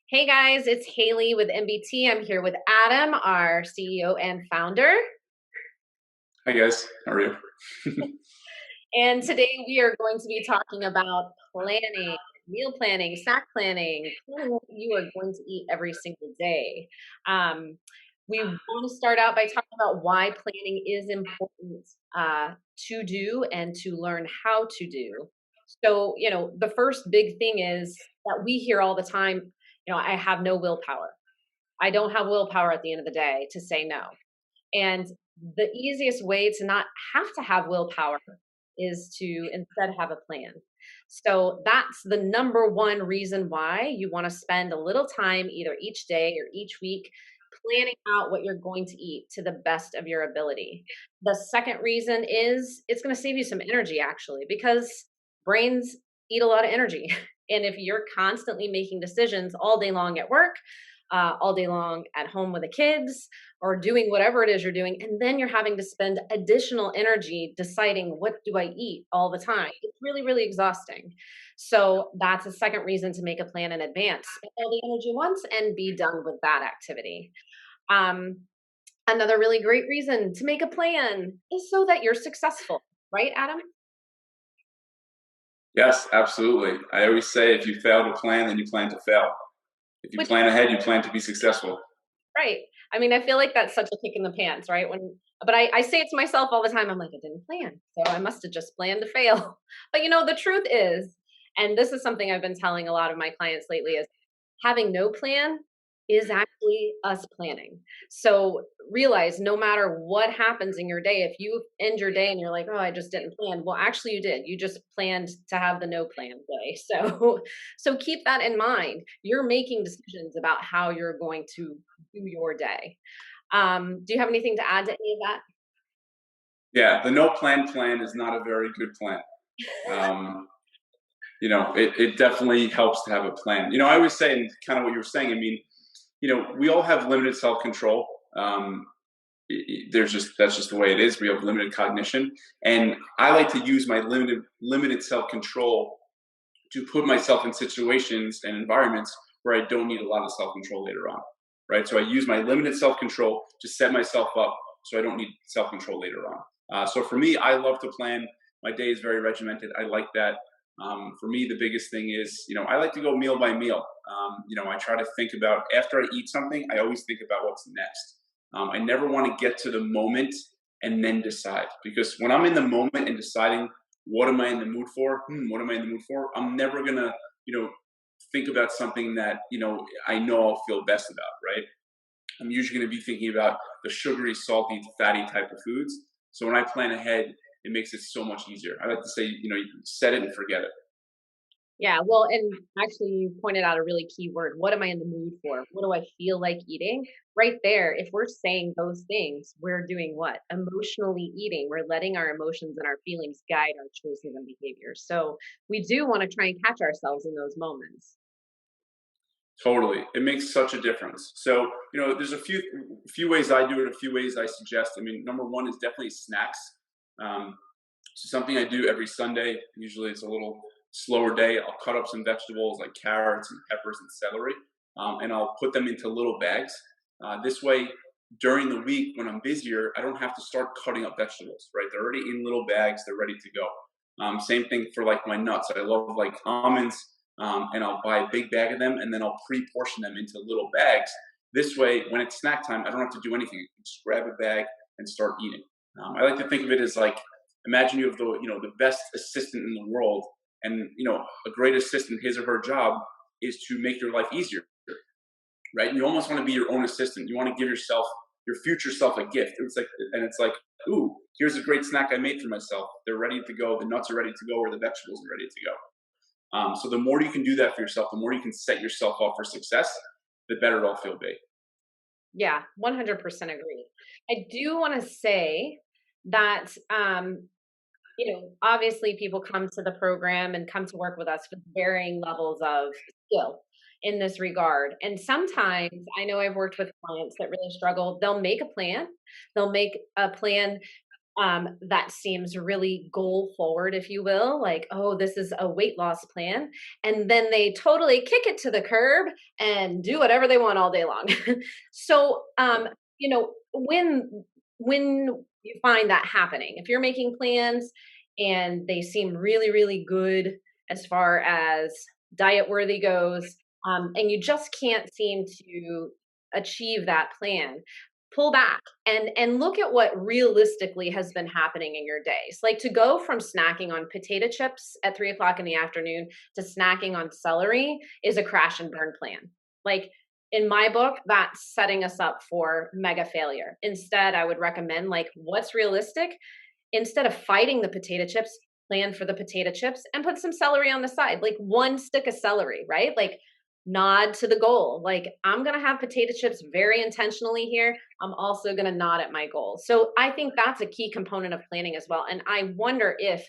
Hey guys, it's Haley with MBT. I'm here with Adam, our CEO and founder. Hi guys, how are you? And today we are going to be talking about planning, meal planning, snack planning, planning what you are going to eat every single day. Um, we want to start out by talking about why planning is important to do and to learn how to do. So, the first big thing is that we hear all the time, I have no willpower. I don't have willpower at the end of the day to say no. And the easiest way to not have to have willpower is to instead have a plan. So that's the number one reason why you want to spend a little time either each day or each week planning out what you're going to eat to the best of your ability. The second reason is it's going to save you some energy actually because brains eat a lot of energy. And if you're constantly making decisions all day long at work, all day long at home with the kids, or doing whatever it is you're doing, and then you're having to spend additional energy deciding what do I eat all the time. It's really, really exhausting. So that's a second reason to make a plan in advance. Spend all the energy once and be done with that activity. Um, Another really great reason to make a plan is so that you're successful, right, Adam? Yes, absolutely. I always say if you fail to plan, then you plan to fail. If you Which plan ahead, you plan to be successful. right. I mean, I feel like that's such a kick in the pants, right? But I say it to myself all the time. I'm like, I didn't plan. So I must have just planned to fail. But the truth is, and this is something I've been telling a lot of my clients lately, is having no plan is actually us planning. So realize no matter what happens in your day, if you end your day and you're like, oh, I just didn't plan. Well, actually you did. You just planned to have the no plan day. So keep that in mind. You're making decisions about how you're going to do your day. Do you have anything to add to any of that? Yeah, the no plan is not a very good plan. Um, it definitely helps to have a plan. I always say, and kind of what you were saying, I mean, we all have limited self control. There's just that's just the way it is. We have limited cognition, and I like to use my limited self control to put myself in situations and environments where I don't need a lot of self control later on, right? So I use my limited self control to set myself up so I don't need self control later on. So for me, I love to plan. My day is very regimented. I like that. For me, the biggest thing is, I like to go meal by meal. I try to think about after I eat something, I always think about what's next. I never want to get to the moment and then decide because when I'm in the moment and deciding what am I in the mood for? What am I in the mood for? I'm never gonna, think about something that I know I'll feel best about, right? I'm usually gonna be thinking about the sugary, salty, fatty type of foods. So when I plan ahead, it makes it so much easier. I like to say, you set it and forget it. Yeah, well, and actually, you pointed out a really key word. What am I in the mood for? What do I feel like eating? Right there, if we're saying those things, we're doing what? Emotionally eating. We're letting our emotions and our feelings guide our choices and behaviors. So we do want to try and catch ourselves in those moments. Totally, it makes such a difference. So there's a few ways I do it, a few ways I suggest. I mean, number one is definitely snacks. Um, So something I do every Sunday, usually it's a little slower day, I'll cut up some vegetables like carrots and peppers and celery, and I'll put them into little bags. This way, during the week when I'm busier, I don't have to start cutting up vegetables, right? They're already in little bags, they're ready to go. Same thing for like my nuts. I love like almonds, and I'll buy a big bag of them and then I'll pre-portion them into little bags. This way, when it's snack time, I don't have to do anything. I can just grab a bag and start eating. I like to think of it as like imagine you have the best assistant in the world, and a great assistant, his or her job is to make your life easier, right? And you almost want to be your own assistant. You want to give yourself, your future self, a gift. It's like, ooh, here's a great snack I made for myself. They're ready to go. The nuts are ready to go, or the vegetables are ready to go. So the more you can do that for yourself, the more you can set yourself up for success, the better it'll feel big. Yeah, 100% agree. I do want to say that obviously people come to the program and come to work with us with varying levels of skill in this regard. And sometimes I know I've worked with clients that really struggle. They'll make a plan that seems really goal forward, if you will, like, oh, this is a weight loss plan. And then they totally kick it to the curb and do whatever they want all day long. So, when you find that happening, if you're making plans and they seem really, really good as far as diet worthy goes, and you just can't seem to achieve that plan, pull back and look at what realistically has been happening in your days. Like, to go from snacking on potato chips at 3 o'clock in the afternoon to snacking on celery is a crash and burn plan. Like, in my book, that's setting us up for mega failure. Instead, I would recommend, like, what's realistic. Instead of fighting the potato chips, plan for the potato chips and put some celery on the side, like one stick of celery, right? Like, nod to the goal. Like, I'm going to have potato chips very intentionally here. I'm also going to nod at my goal. So I think that's a key component of planning as well. And I wonder if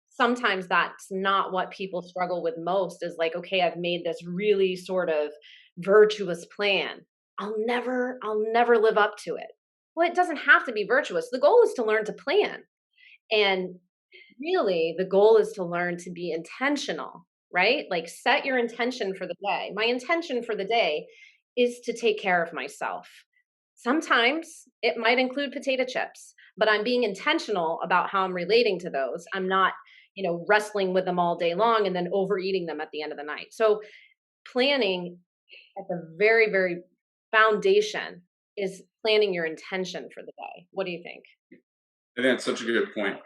sometimes that's not what people struggle with most, is like, okay, I've made this really sort of virtuous plan. I'll never live up to it. Well, it doesn't have to be virtuous. The goal is to learn to plan. And really, the goal is to learn to be intentional, right? Like, set your intention for the day. My intention for the day is to take care of myself. Sometimes it might include potato chips, but I'm being intentional about how I'm relating to those. I'm not, wrestling with them all day long and then overeating them at the end of the night. So, planning at the very, very foundation is planning your intention for the day. What do you think? I think that's such a good point.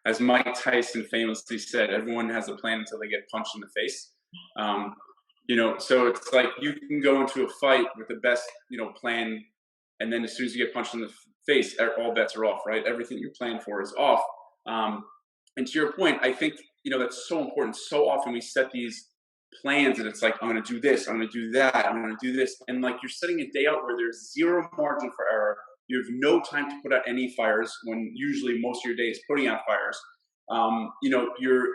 As Mike Tyson famously said, everyone has a plan until they get punched in the face. Um, so it's like you can go into a fight with the best, plan, and then as soon as you get punched in the face, all bets are off, right? Everything you plan for is off. Um, and to your point, I think that's so important. So often we set these plans, and it's like, I'm going to do this, I'm going to do that, I'm going to do this, and like you're setting a day out where there's zero margin for error. You have no time to put out any fires when usually most of your day is putting out fires. You're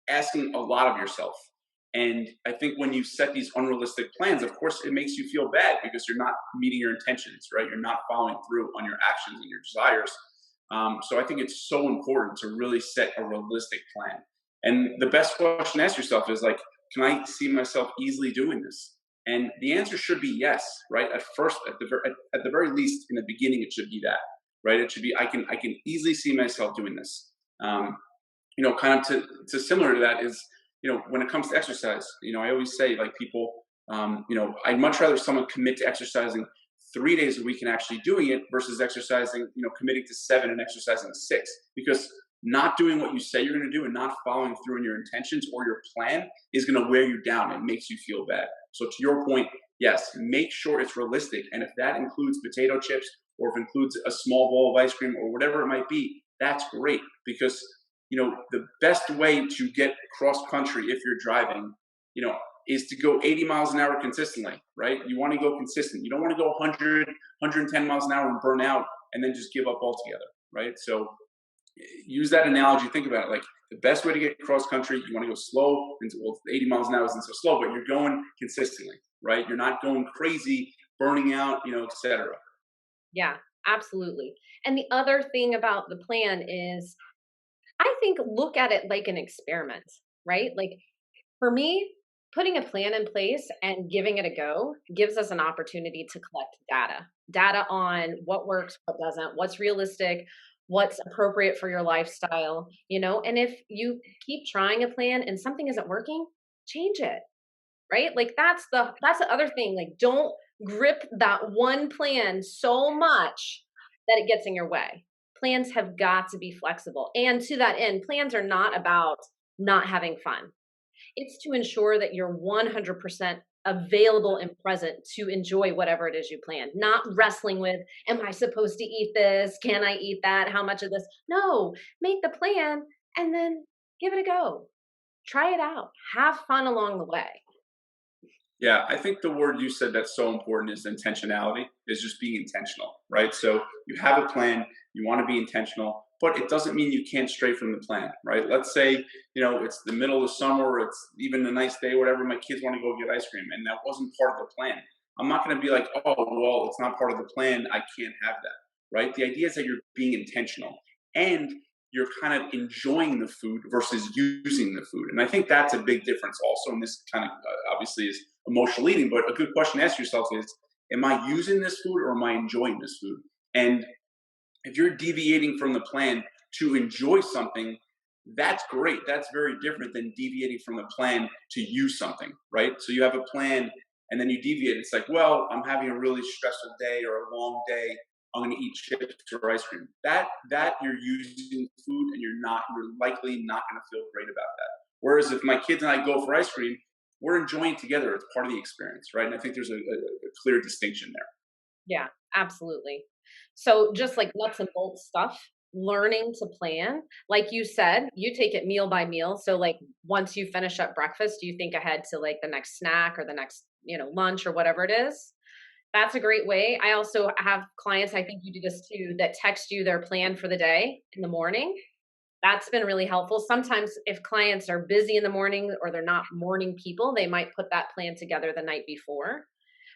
asking a lot of yourself. And I think when you set these unrealistic plans, of course, it makes you feel bad because you're not meeting your intentions, right? You're not following through on your actions and your desires. So I think it's so important to really set a realistic plan. And the best question to ask yourself is like, can I see myself easily doing this? And the answer should be yes, right? At first, at the very least, in the beginning, it should be that, right? It should be I can easily see myself doing this. Um, kind of to similar to that is, when it comes to exercise, I always say, like, people, I'd much rather someone commit to exercising 3 days a week and actually doing it versus exercising, committing to 7 and exercising 6, because not doing what you say you're going to do and not following through on your intentions or your plan is going to wear you down and makes you feel bad. So to your point, yes, make sure it's realistic. And if that includes potato chips, or if it includes a small bowl of ice cream or whatever it might be, that's great, because the best way to get cross country if you're driving, is to go 80 miles an hour consistently, right? You want to go consistent. You don't want to go 100, 110 miles an hour and burn out and then just give up altogether, right? So use that analogy. Think about it. Like, the best way to get cross country, you want to go slow. Well, 80 miles an hour isn't so slow, but you're going consistently, right? You're not going crazy, burning out, etc. Yeah, absolutely. And the other thing about the plan is, I think, look at it like an experiment, right? Like, for me, putting a plan in place and giving it a go gives us an opportunity to collect data on what works, what doesn't, what's realistic, what's appropriate for your lifestyle, and if you keep trying a plan and something isn't working, change it, right? Like, that's the other thing. Like, don't grip that one plan so much that it gets in your way. Plans have got to be flexible. And to that end, plans are not about not having fun. It's to ensure that you're 100% available and present to enjoy whatever it is you plan, not wrestling with, am I supposed to eat this? Can I eat that? How much of this? No, make the plan and then give it a go. Try it out. Have fun along the way. Yeah, I think the word you said that's so important is intentionality, is just being intentional, right? So you have a plan, you want to be intentional, but it doesn't mean you can't stray from the plan, right? Let's say, it's the middle of the summer, it's even a nice day, whatever, my kids want to go get ice cream, and that wasn't part of the plan. I'm not going to be like, oh, well, it's not part of the plan, I can't have that, right? The idea is that you're being intentional and you're kind of enjoying the food versus using the food. And I think that's a big difference also. And this kind of obviously is emotional eating, but a good question to ask yourself is, am I using this food or am I enjoying this food? And if you're deviating from the plan to enjoy something, that's great. That's very different than deviating from the plan to use something, right? So you have a plan and then you deviate. It's like, well, I'm having a really stressful day or a long day. I'm going to eat chips or ice cream. That you're using food and you're likely not going to feel great about that. Whereas if my kids and I go for ice cream, we're enjoying together. It's part of the experience, right? And I think there's a clear distinction there. Yeah, absolutely. So just like nuts and bolts stuff, learning to plan. Like you said, you take it meal by meal. So like once you finish up breakfast, you think ahead to like the next snack or the next, lunch or whatever it is. That's a great way. I also have clients, I think you do this too, that text you their plan for the day in the morning. That's been really helpful. Sometimes if clients are busy in the morning or they're not morning people, they might put that plan together the night before.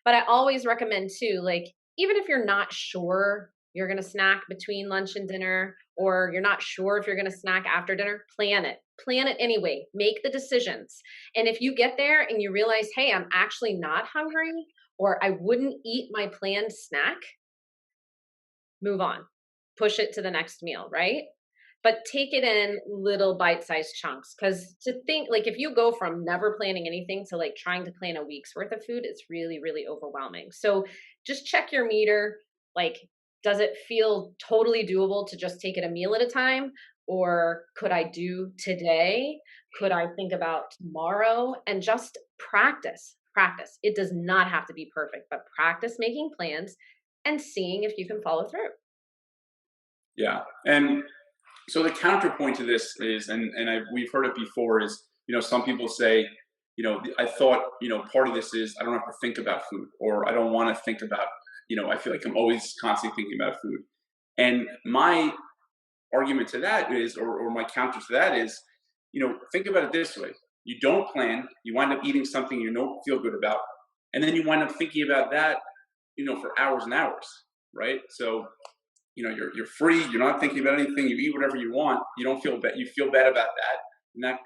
But I always recommend too, like, even if you're not sure you're going to snack between lunch and dinner, or you're not sure if you're going to snack after dinner, plan it. Plan it anyway. Make the decisions. And if you get there and you realize, hey, I'm actually not hungry, or I wouldn't eat my planned snack, move on. Push it to the next meal, right? But take it in little bite-sized chunks, because to think like if you go from never planning anything to like trying to plan a week's worth of food, it's really, really overwhelming. So just check your meter. Like, does it feel totally doable to just take it a meal at a time? Or could I do today? Could I think about tomorrow? And just practice, practice. It does not have to be perfect, but practice making plans and seeing if you can follow through. Yeah. And so the counterpoint to this is, we've heard it before, is some people say, I thought part of this is I don't have to think about food, or I don't want to think about, I feel like I'm always constantly thinking about food. And my argument to that is, or my counter to that is, think about it this way: you don't plan, you wind up eating something you don't feel good about, and then you wind up thinking about that, for hours and hours, right? So you're free, you're not thinking about anything, you eat whatever you want, you don't feel bad, you feel bad about that, and that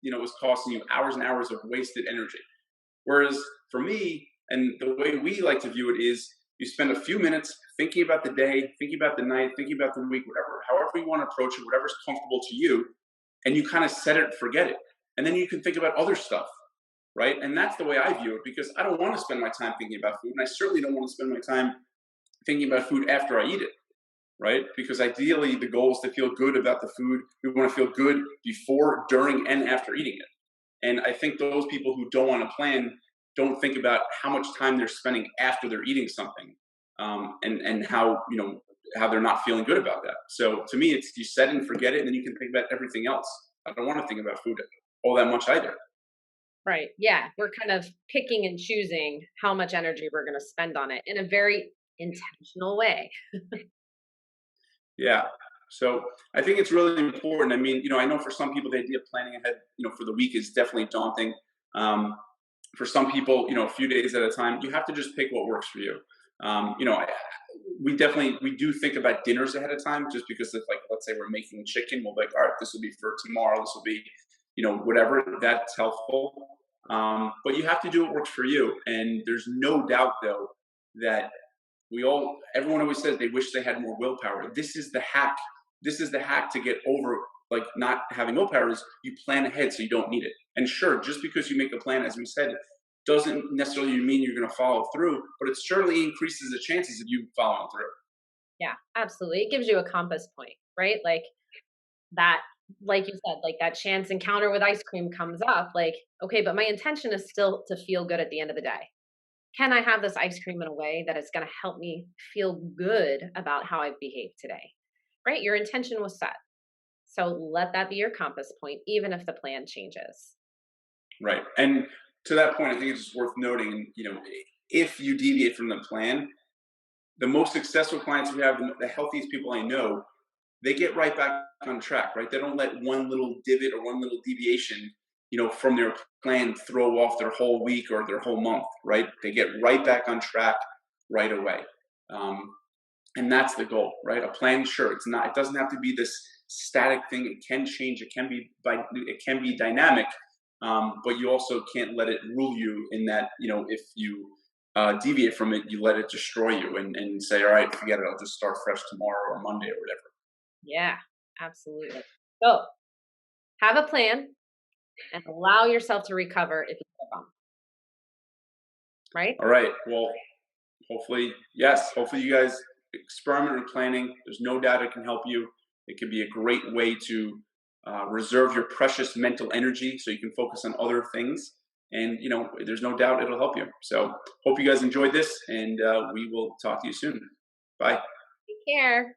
is costing you hours and hours of wasted energy. Whereas for me, and the way we like to view it is, you spend a few minutes thinking about the day, thinking about the night, thinking about the week, whatever, however you want to approach it, whatever's comfortable to you, and you kind of set it and forget it, and then you can think about other stuff, right? And that's the way I view it, because I don't want to spend my time thinking about food, and I certainly don't want to spend my time thinking about food after I eat it, right? Because ideally, the goal is to feel good about the food. We want to feel good before, during, and after eating it. And I think those people who don't want to plan don't think about how much time they're spending after they're eating something, and how they're not feeling good about that. So to me, it's, you set it and forget it, and then you can think about everything else. I don't want to think about food all that much either. Right. Yeah. We're kind of picking and choosing how much energy we're going to spend on it in a very intentional way. Yeah. So I think it's really important. I mean, I know for some people the idea of planning ahead, for the week is definitely daunting. Um, for some people, a few days at a time, you have to just pick what works for you. We do think about dinners ahead of time, just because if, like, let's say we're making chicken, we'll be like, all right, this will be for tomorrow. This will be, whatever. That's helpful. But you have to do what works for you. And there's no doubt, though, that everyone always says they wish they had more willpower. This is the hack. This is the hack to get over, like, not having willpower, is you plan ahead so you don't need it. And sure, just because you make a plan, as we said, doesn't necessarily mean you're going to follow through, but it certainly increases the chances of you following through. Yeah, absolutely. It gives you a compass point, right? Like that, like you said, like that chance encounter with ice cream comes up. Like, okay, but my intention is still to feel good at the end of the day. Can I have this ice cream in a way that is going to help me feel good about how I've behaved today? Right? Your intention was set. So let that be your compass point, even if the plan changes. Right. And to that point, I think it's just worth noting, if you deviate from the plan, the most successful clients we have, the healthiest people I know, they get right back on track, right? They don't let one little divot or one little deviation, from their plan throw off their whole week or their whole month, right? They get right back on track right away. Um, And that's the goal, right? A plan, sure, it doesn't have to be this static thing. It can change. It can be dynamic, but you also can't let it rule you. In that, if you deviate from it, you let it destroy you, and say, all right, forget it. I'll just start fresh tomorrow or Monday or whatever. Yeah, absolutely. So have a plan and allow yourself to recover if you get a bump, right? All right. Well, hopefully, yes. Hopefully, you guys experiment with planning. There's no doubt it can help you. It can be a great way to reserve your precious mental energy so you can focus on other things. And there's no doubt it'll help you. So, hope you guys enjoyed this, and we will talk to you soon. Bye. Take care.